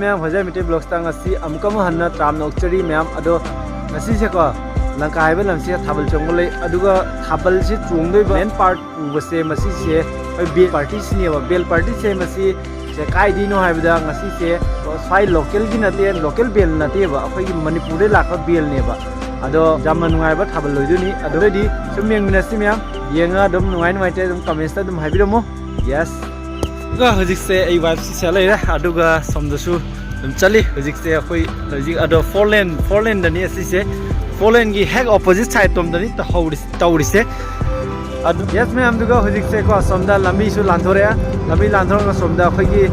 ma'am हजाई मिटे blogs ता ngasi amkam hanna tram nokchari ma'am ado ngasi se ko Lanka haiba lamsi Thabal Chongba lei aduga Thabal se chongdoi ba main part ubase masi se bel party sini ba bel party se masi se kai dino haibada ngasi se swai local gi nate local bel nate ba akhoi gi Manipur de lakha bel ne ba ado jamma nungai ba Thabal loi duni ado di sumyeng minasi ma'am yenga dom nungai nungai te dom comments ta dom haibiramo yes ga hojik se ai vibe si se lai ra aduga somdasu dom chali hojik se akhoi hojik ado four lane dani asi se four lane gi heck opposite side tom dani ta howri se adu yes ma'am दुगा hojik se ko somda lambi su landhore lambi landhor ga somda akhoi gi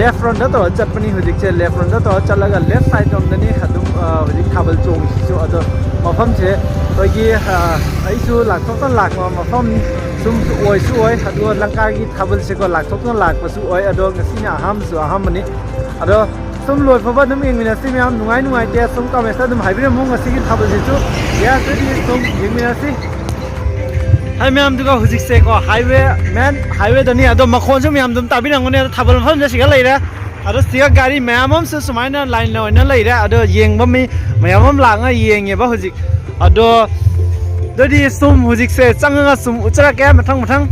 left front da to chapani hojik se left front da to chalaga left side tom dani adum hojik Thabal chong si su ado mafam se koi gi ai su lakthok tan lak mafam sum oi su oi ado Lanka gi Thabal se ko lakthok tan lak pa su oi ado ngasi na aham mani ado sum loi phaba dum ingmina si ma'am nungai te sum comment ta dum haibira mu ngasi gi Thabal se chu ya sedi sum ingmina si hai ma'am दुगा hojik se ko highway dani ado makhon su ma'am dum tabirang ngone Thabal pham je siga leira ado siga gari ma'am am su sumaina line lo na leira ado yengba mi ma'am am langa yenge ba hojik ado dodi sum hojik se changa sum uchara ke mathang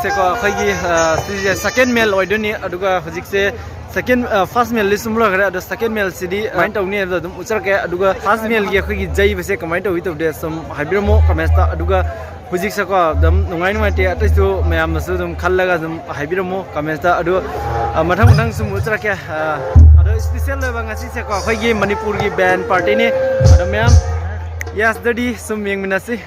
से को खगी second mail ओइदोनी अदुगा हजिक से second first meal lisum lo gara second meal sidi mind tawni adum uchar ke aduga first meal gi khoi gi jai bese comment wi to de som habirmo comments ta aduga hujik sa ko dam nungai nungai te ataisu mayam nasu dum khallaga dum habirmo comments ta adu mathang mathang sum uchar ke adu special le bang asi se ko khoi gi manipur gi band party ni adu mayam yes daddy sum yeng minasi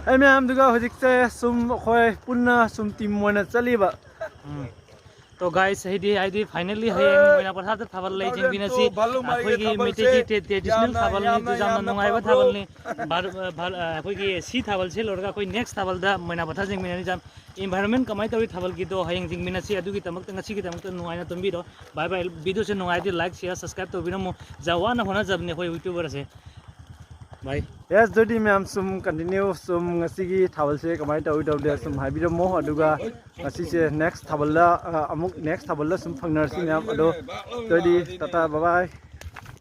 ai ma'am दुगा हजिक से सुम खोय पुन्ना सुम team Mona चलीबा तो guys हेदी finally हयें Moina पथा थाबल लै जिं बिनासि अखोइगी मेटेजि traditional थाबल नि जामना नंगाइबा थाबल नि अखोइगी सी थाबल से लरगा कोइ नेक्स्ट थाबल दा मोइना पथा जिं बिनानि जाम एनवायरनमेंट कमाइ तरि थाबल की दो हयें जिं बिनासि अदुगी तमक तंगा सिगी तमक नुआइना तंबिरो बाय बाय वीडियो से नुआइदि लाइक शेयर सब्सक्राइब तो बिनमो जावाना होना जबने होय यूट्यूबर से बाय yes jodi मैम सुम कंटिन्यू सुम ngasi थाबल से कमाइ तरि दे सुम हाबिरमो अदुगा ngasi से नेक्स्ट थाबल ला अमुक नेक्स्ट थाबल ला सुम फंगनरसि मैम अदो jodi tata bye bye